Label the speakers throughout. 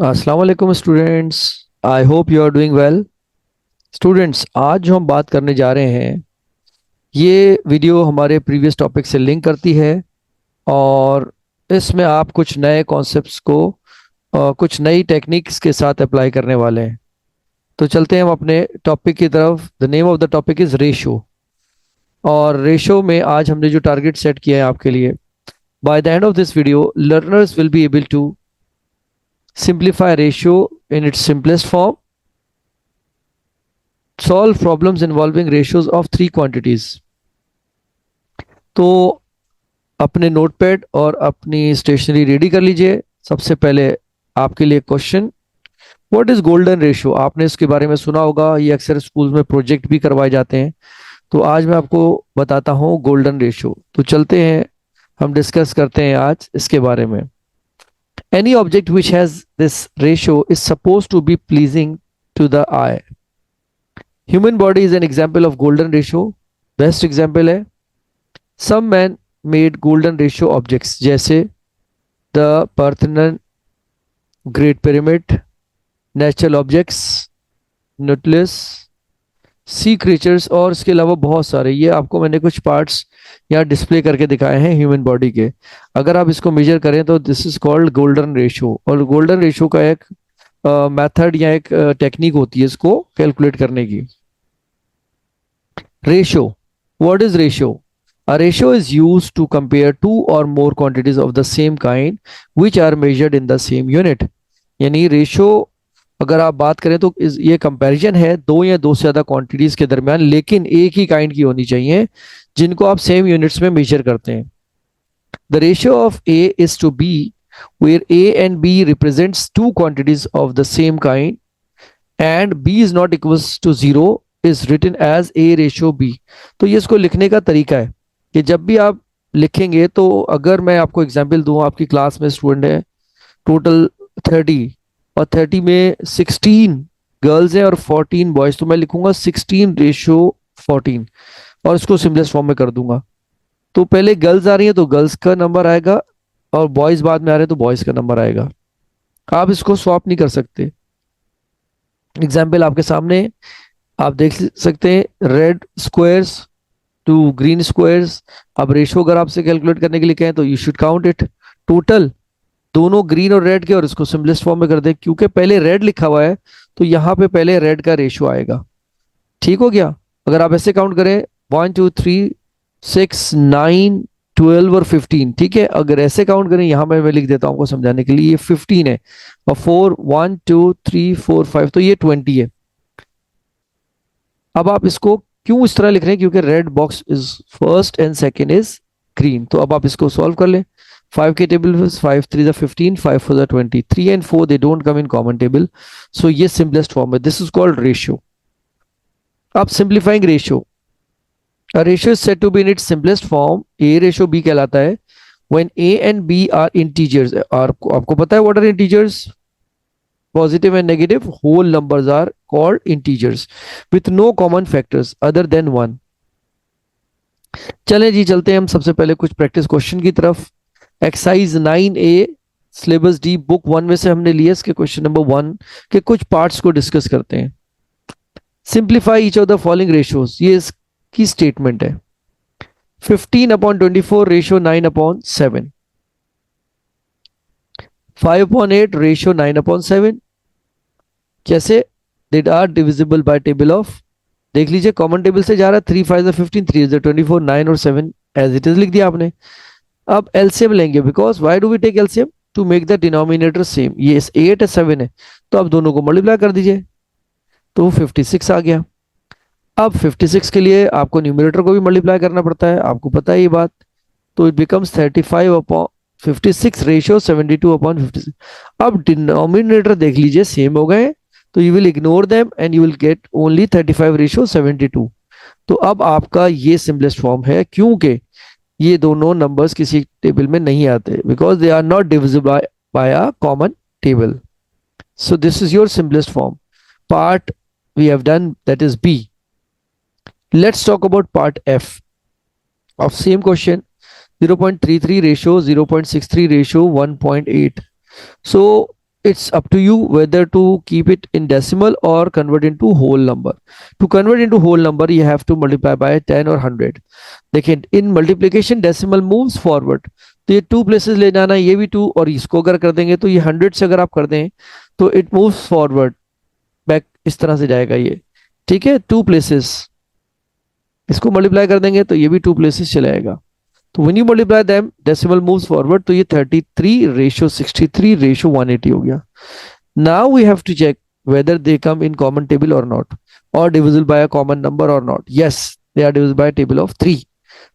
Speaker 1: अस्सलाम वालेकुम students. I hope you are doing well. Students, आज जो हम बात करने जा रहे हैं ये वीडियो हमारे प्रीवियस टॉपिक से लिंक करती है और इसमें आप कुछ नए कॉन्सेप्ट्स को कुछ नई टेक्निक्स के साथ अप्लाई करने वाले हैं। तो चलते हैं हम अपने टॉपिक की तरफ। The name of the topic is ratio. और रेशो में आज हमने जो टारगेट सेट किया है आपके लिए, by the end of this video learners will be able to simplify ratio in its simplest form, solve problems involving ratios of three quantities। तो अपने नोटपैड और अपनी स्टेशनरी रेडी कर लीजिए। सबसे पहले आपके लिए question, what is golden ratio? आपने इसके बारे में सुना होगा, ये अक्सर स्कूल में प्रोजेक्ट भी करवाए जाते हैं। तो आज मैं आपको बताता हूँ गोल्डन रेशियो। तो चलते हैं, हम डिस्कस करते हैं आज इसके बारे में। Any object which has this ratio is suppose to be pleasing to the eye. Human body is an example of golden ratio. Best example है some man made golden ratio objects, जैसे the Parthenon, great pyramid, natural objects, nucleus, sea creatures और इसके अलावा बहुत सारे। ये आपको मैंने कुछ पार्ट्स यहाँ डिस्प्ले करके दिखाए हैं ह्यूमन बॉडी के। अगर आप इसको मेजर करें तो this is called golden ratio. और गोल्डन रेशियो का एक मेथड या एक टेक्निक होती है इसको कैलकुलेट करने की। Ratio. What is ratio? A ratio is used to compare two or more quantities of the same kind which are measured in the same unit। यानी रेशियो अगर आप बात करें तो ये कंपैरिजन है दो या दो से ज़्यादा क्वांटिटीज के दरमियान, लेकिन एक ही काइंड की होनी चाहिए जिनको आप सेम यूनिट्स में मेजर करते हैं। The ratio of A is to B where A and B represents two quantities of the same kind and B is not equals to zero is written as A ratio B। तो ये इसको लिखने का तरीका है कि जब भी आप लिखेंगे, तो अगर मैं आपको एग्जांपल दूं, आपकी क्लास में स्टूडेंट है टोटल 30 और 30 में 16 गर्ल्स हैं और 14 बॉयज, तो मैं लिखूंगा 16 रेशियो 14 और इसको सिंपलेस्ट फॉर्म में कर दूंगा। तो पहले गर्ल्स आ रही है तो गर्ल्स का नंबर आएगा और बॉयज बाद में आ रहे हैं तो बॉयज का नंबर आएगा। आप इसको स्वैप नहीं कर सकते। एग्जाम्पल आपके सामने, आप देख सकते हैं red squares to green squares. अब रेशो अगर आपसे कैलकुलेट करने के लिए कहें तो you should count it total दोनों ग्रीन और रेड के, और इसको सिंपलेस्ट फॉर्म में कर दें। क्योंकि पहले रेड लिखा हुआ है तो यहाँ पे पहले रेड का रेशो आएगा। ठीक हो गया? अगर आप ऐसे काउंट करें 1 2 3 6 9 12 और 15, ठीक है। अगर ऐसे काउंट करें, यहाँ मैं लिख देता हूँ आपको समझाने के लिए, ये 15 है और 4 1 2 3 4 5, तो ये 20 है। अब आप इसको क्यों इस तरह लिख रहे हैं? क्योंकि red box is first and second is green. तो अब आप इसको सॉल्व कर लें। 5 के टेबल में 5 3 द 15, 5 4 द 20, 3 and 4 they don't come in common table, so ये सिंपलेस्ट फॉर्म है। This is called ratio. अब simplifying ratio, a ratio is said to be in its simplest form, a ratio b कहलाता है when a and b are integers। और आपको पता है what are integers? Positive and negative whole numbers are called integers with no common factors other than 1। चलें जी, चलते हैं हम सबसे पहले कुछ प्रैक्टिस क्वेश्चन की तरफ। Exercise 9A syllabus D book 1 में से हमने लिया इसके क्वेश्चन नंबर 1 के कुछ पार्ट्स को डिस्कस करते हैं। Simplify each of the following ratios, ये इसकी स्टेटमेंट है। 15/24 रेशियो 9/7, 5/8 रेशियो 9/7। कैसे? They are divisible by table of, देख लीजिए कॉमन टेबल से जा रहा है। 3 5 15, 3 24, 9 और 7 एज इट इज लिख दिया आपने। अब एलसीएम लेंगे, because why do we take LCM? To make the denominator same. ये 8 है 7 है, तो अब दोनों को मल्टीप्लाई कर दीजिए तो 56 आ गया। अब 56 के लिए आपको न्यूमरेटर को भी मल्टीप्लाई करना पड़ता है, आपको पता है ये बात। तो इट बिकम्स 35/56 रेशियो 72/56। अब डिनोमिनेटर देख लीजिए सेम हो गए, तो you will ignore them and you will get only 35/72। तो अब आपका ये सिंपलेस्ट फॉर्म है, क्योंकि ये दोनों नंबर्स किसी टेबल में नहीं आते, because they are not divisible by a common table. So this is your simplest form. Part we have done, that is B. Let's talk about part F of same question. 0.33 ratio 0.63 ratio 1.8। So it's up to you whether to keep it in decimal or convert into whole number. To convert into whole number, you have to multiply by 10 or 100. देखिए, in multiplication decimal moves forward. तो ये 2 places ले जाना, ये भी 2, और इसको अगर कर देंगे तो ये 100 से अगर आप कर दें तो it moves forward बैक, इस तरह से जाएगा ये, ठीक है, 2 places. इसको मल्टीप्लाई कर देंगे तो ये भी 2 places चला जाएगा. तो when you multiply them, decimal moves forward, तो ये 33 रेशियो 63 रेशियो 180 हो गया. Now we have to check whether they come in common table or not, or divisible by a common number or not. Yes, they are divisible by a table of 3.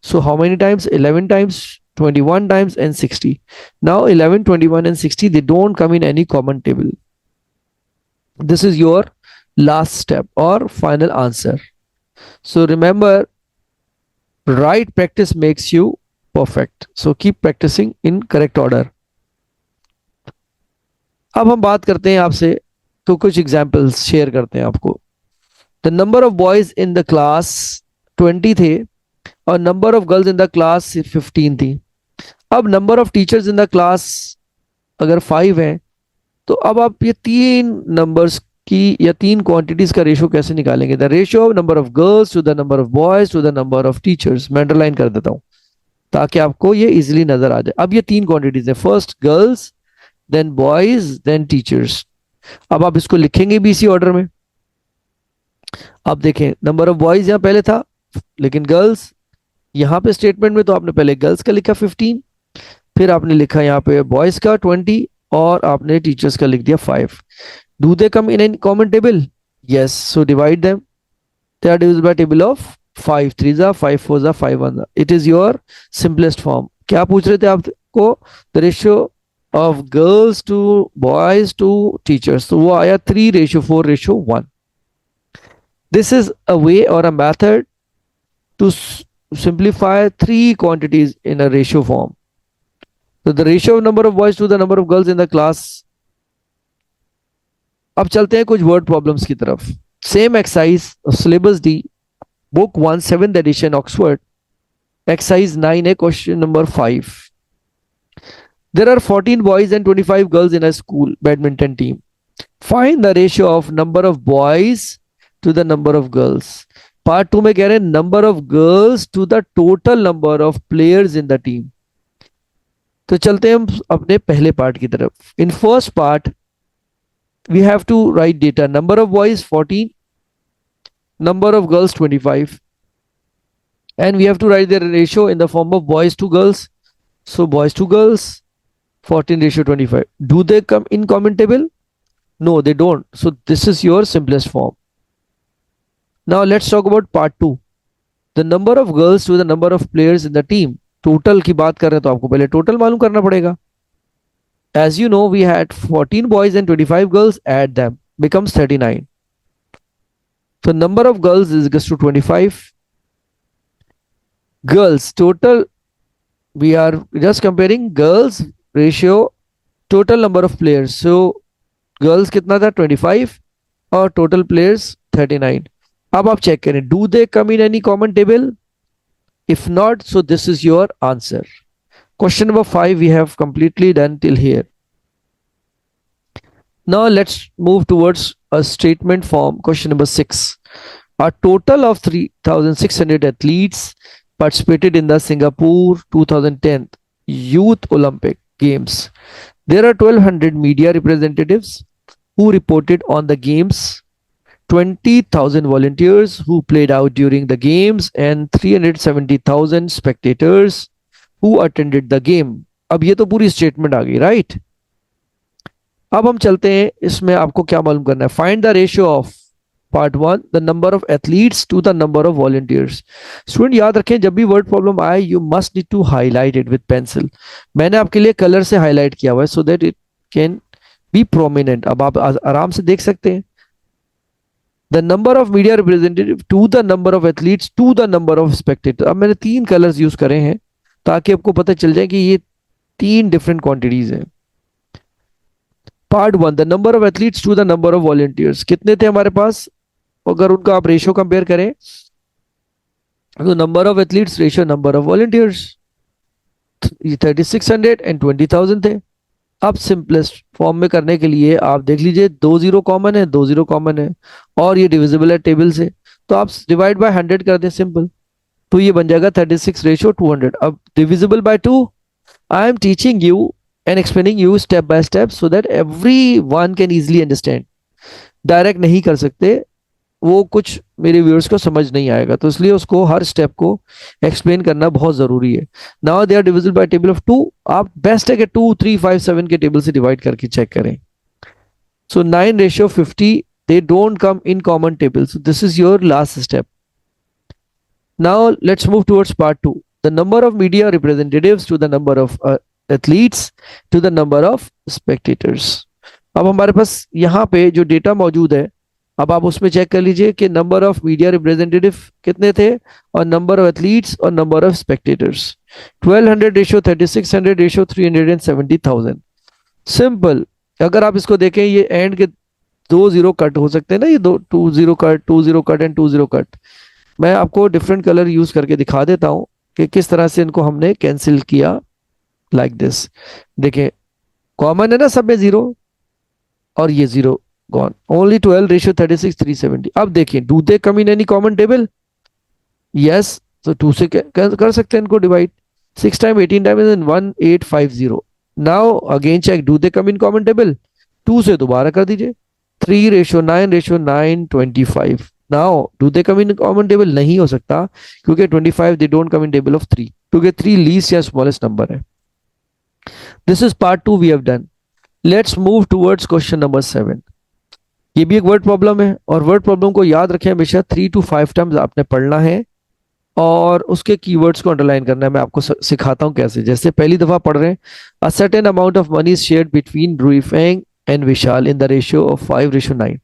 Speaker 1: So how many times? 11 times, 21 times, and 60. Now 11, 21, and 60, they don't come in any common table. This is your last step or final answer. So remember, right practice makes you perfect. So keep practicing in correct order. अब हम बात करते हैं आपसे, तो कुछ examples share करते हैं आपको. The number of boys in the class 20 थे और number of girls in the class 15 थी. अब number of teachers in the class अगर 5 है, तो अब आप ये 3 नंबर्स की या 3 क्वांटिटीज का रेशियो कैसे निकालेंगे? The ratio of number of girls to the number of boys to the number of teachers. मैं अंडरलाइन कर देता हूं ताकि आपको ये इजीली नजर आ जाए. अब ये 3 क्वांटिटीज है, first girls, then boys, then teachers. अब आप इसको लिखेंगे भी इसी ऑर्डर में. अब देखें, नंबर ऑफ बॉयज यहां पहले था, लेकिन गर्ल्स यहां पे स्टेटमेंट में तो आपने पहले गर्ल्स का लिखा 15, फिर आपने लिखा यहाँ पे बॉयज का 20, और आपने टीचर्स का लिख दिया 5. Do they come in any common table? Yes. So divide them. They are divisible by table of 5 3 5 4 5 1. It is your simplest form. क्या पूछ रहे थे आपको? The ratio of girls to boys to teachers, तो वो आया 3:4:1. दिस इज अ वे और a method to simplify 3 quantities in a ratio form. So the ratio of number of boys to the number of girls in the class. अब चलते हैं कुछ word problems की तरफ. Same exercise, syllabus D, book 1 7th edition Oxford, exercise 9 है, question number 5. There are 14 boys and 25 girls in a school badminton team. Find the ratio of number of boys to the number of girls. Part 2 में कह रहे हैं number of girls to the total number of players in the team. तो चलते हैं हम अपने पहले पार्ट की तरफ. In first part we have to write data. Number of boys 14, number of girls 25, and we have to write the ratio in the form of boys to girls. So boys to girls 14:25. Do they come in common table? No, they don't. So this is your simplest form. Now let's talk about part 2. The number of girls to the number of players in the team. Total की बात कर रहे हैं तो आपको पहले total मालूम करना पड़ेगा. As you know, we had 14 boys and 25 girls. Add them, becomes 39. So number of girls is equals to 25. Girls total, we are just comparing girls ratio total number of players. So girls कितना था? 25, और total players 39. अब आप check करें, do they come in any common table? If not, so this is your answer. Question number 5 we have completely done till here. Now let's move towards a statement form. Question number 6. A total of 3,600 athletes participated in the Singapore 2010 Youth Olympic Games. There are 1,200 media representatives who reported on the games, 20,000 volunteers who played out during the games, and 370,000 spectators who attended the game. अब ये तो पूरी statement आ गई, right? अब हम चलते हैं, इसमें आपको क्या मालूम करना है. Find the ratio of part 1, the number of athletes to the number of volunteers. Student याद रखें, जब भी वर्ड प्रॉब्लम आए you must need to highlight it with pencil. मैंने आपके लिए कलर से हाईलाइट किया हुआ है so that it can be prominent. अब आप आराम से देख सकते हैं. The number of media representative to the number of athletes to the number of spectators. अब मैंने 3 कलर्स यूज करे हैं ताकि आपको पता चल जाए कि ये 3 डिफरेंट क्वांटिटीज हैं. Part 1, the number of athletes to the number of volunteers. कितने थे हमारे पास? अगर उनका आप रेशियो कंपेयर करें तो number of athletes ratio number of volunteers, 3,600 and 20,000 थे. अब सिंपलेस्ट फॉर्म में करने के लिए आप देख लीजिए, दो जीरो कॉमन है, दो जीरो कॉमन है, और ये डिविजिबल है टेबल से, तो आप डिवाइड बाय 100 कर दें, सिंपल। तो ये बन जाएगा 36:200। अब divisible by 2, I am teaching you and explaining you step by step so that every one can easily understand. Direct नहीं कर सकते, वो कुछ मेरे व्यूअर्स को समझ नहीं आएगा, तो इसलिए उसको हर स्टेप को एक्सप्लेन करना बहुत जरूरी है। Now they are divisible by table of 2। आप बेस्ट है कि 2 3 5 7 के टेबल से डिवाइड करके चेक करें। सो 9:50, they don't come in common table, so this is your last step. Now let's move towards part 2, the number of media representatives to the number of athletes to the number of spectators. अब हमारे पास यहाँ पे जो data मौजूद है, अब आप उसमें चेक कर लीजिए कि नंबर ऑफ मीडिया रिप्रेजेंटेटिव कितने थे, और नंबर ऑफ एथलीट्स और number of spectators. 1200 ratio 3600 ratio 370,000। Simple. अगर आप इसको देखें, ये एंड के दो जीरो कट हो सकते हैं ना, ये दो, two zero cut, two zero cut and two zero cut. मैं आपको डिफरेंट कलर यूज करके दिखा देता हूं कि किस तरह से इनको हमने कैंसिल किया, लाइक दिस। देखिए, कॉमन है ना सब में जीरो, और ये जीरो गॉन। Only 12 ratio 36 370। अब देखिए, do they come in any common table? Yes, तो 2 से कर सकते हैं इनको divide. 6 time 18 time is 1850। Now again check, do they come in common table? 2 से दोबारा कर दीजिए। 3:9:925। Now do they come in common table? नहीं हो सकता, क्योंकि 25 they don't come in table of 3, क्योंकि 3 लीस्ट या स्मॉलेस्ट नंबर है। This is part 2 we have done. Let's move towards question number 7। ये भी एक वर्ड प्रॉब्लम है, और वर्ड प्रॉब्लम को याद रखें हमेशा 3 to 5 टाइम्स आपने पढ़ना है, और उसके कीवर्ड्स को अंडरलाइन करना है। मैं आपको सिखाता हूं कैसे। जैसे पहली दफा पढ़ रहे हैं, a certain amount of money is shared between Ruifeng and Vishal in the ratio of 5:9.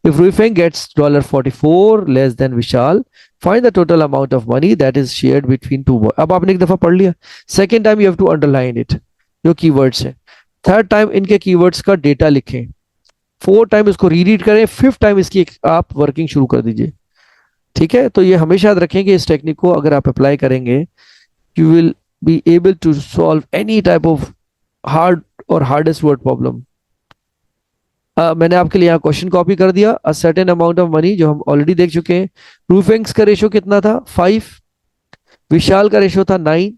Speaker 1: If Ruifeng gets $44 less than Vishal, find the total amount of money that is shared between two boys. अब आपने एक दफा पढ़ लिया, second time you have to underline it, जो keywords है। Third time इनके keywords का डेटा लिखें, फोर्थ टाइम इसको रीरीड करें, फिफ्थ टाइम इसकी आप वर्किंग शुरू कर दीजिए। ठीक है, तो ये हमेशा याद रखेंगे, इस टेक्निक को अगर आप अप्लाई करेंगे, you will be able to solve any type of hard और हार्डेस्ट वर्ड प्रॉब्लम। मैंने आपके लिए यहाँ क्वेश्चन कॉपी कर दिया। A certain amount of money, जो हम ऑलरेडी देख चुके हैं। रूफेंग्स का रेशो कितना था? 5। विशाल का रेशो था 9।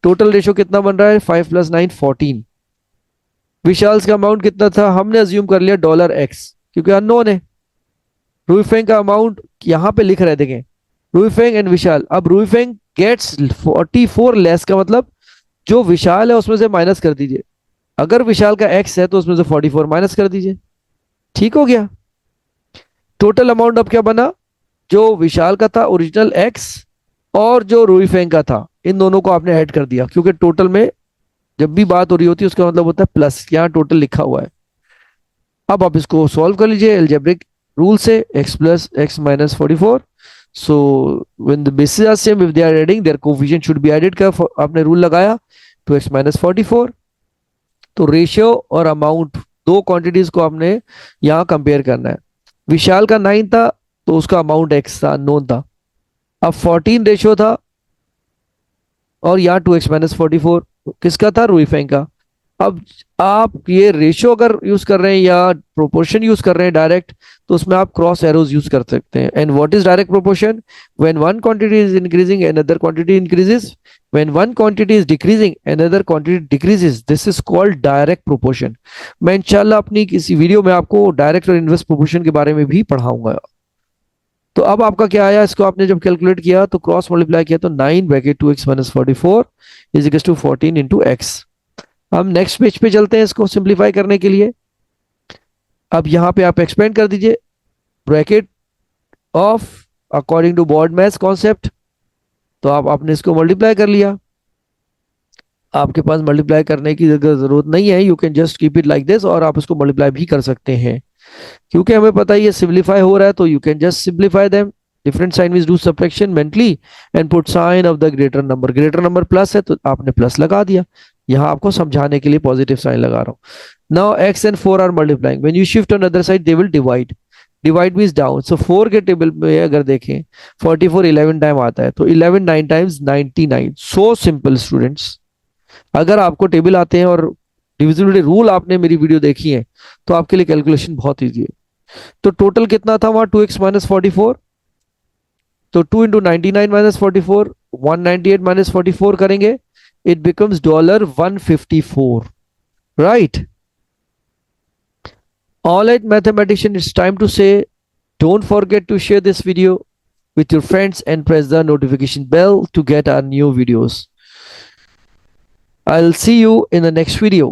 Speaker 1: टोटल रेशो कितना बन रहा है? 5 + 9 14। विशाल का अमाउंट कितना था? हमने अज्यूम कर लिया $X, क्योंकि अननोन है। रूफेंग का अमाउंट यहाँ पे लिख रहे, देखें, रूफेंग एंड विशाल। अब रूफेंग गेट्स 44 लेस, का मतलब जो विशाल है उसमें से माइनस कर दीजिए। अगर विशाल का एक्स है तो उसमें से 44 माइनस कर दीजिए। ठीक हो गया। टोटल अमाउंट अब क्या बना? जो विशाल का था ओरिजिनल एक्स, और जो रूईफेंग का था, इन दोनों को आपने ऐड कर दिया, क्योंकि टोटल में जब भी बात हो रही होती है उसका मतलब होता है प्लस। यहाँ टोटल लिखा हुआ है। अब आप इसको सॉल्व कर लीजिए एल्जेब्रिक रूल से, x + x - 44। So when the basis are same, if they are adding, their coefficient should be added का आपने रूल लगाया, तो x - 44। तो रेशियो और अमाउंट, दो क्वांटिटीज को आपने यहाँ कंपेयर करना है। विशाल का 9 था, तो उसका अमाउंट x था, अननोन था। अब 14 रेशियो था, और यहाँ 2x - 44 किसका था? रूईफेंग का। अब आप ये रेशियो अगर यूज कर रहे हैं या प्रोपोर्शन यूज कर रहे हैं डायरेक्ट, तो उसमें आप क्रॉस एरोज यूज कर सकते हैं। And what is direct proportion? When one quantity is increasing another quantity increases, when one quantity is decreasing another quantity decreases, this is called direct proportion. मैं इंशाल्लाह अपनी किसी वीडियो में आपको डायरेक्ट और इनवर्स प्रोपोर्शन के बारे में भी पढ़ाऊंगा। तो अब आपका क्या आया? इसको आपने जब कैलकुलेट किया तो क्रॉस मल्टीप्लाई किया, तो 9/2x - 44 = 14 × x। हम नेक्स्ट पेज पे चलते हैं इसको सिंप्लीफाई करने के लिए। अब यहां पे आप एक्सपेंड कर दीजिए, bracket of according to BODMAS concept. तो आपने इसको मल्टीप्लाई कर लिया। आपके पास मल्टीप्लाई करने की जरूरत नहीं है, you can just keep it like this, और आप इसको मल्टीप्लाई भी कर सकते हैं, क्योंकि हमें पता है ये सिंप्लीफाई हो रहा है। तो you can just simplify them. Different sign means do subtraction mentally and put sign of the greater number. Greater number plus है, तो आपने प्लस लगा दिया। यहाँ आपको समझाने के लिए पॉजिटिव साइन लगा रहा हूं। Now x and 4 are multiplying, when you shift on other side they will divide. Divide means down. So 4 के टेबल में अगर देखें, 44 11 टाइम आता है, तो 11 9 टाइम्स 99। So simple students. अगर आपको टेबल आते हैं और डिविजिबिलिटी रूल आपने मेरी वीडियो देखी है तो आपके लिए कैलकुलेशन बहुत ईजी है। तो टोटल कितना था वहां, 2x-44। तो 2 इंटू 99 - 44, 198 - 44 करेंगे, it becomes $154, right. All right, mathematician, it's time to say, don't forget to share this video with your friends and press the notification bell to get our new videos. I'll see you in the next video.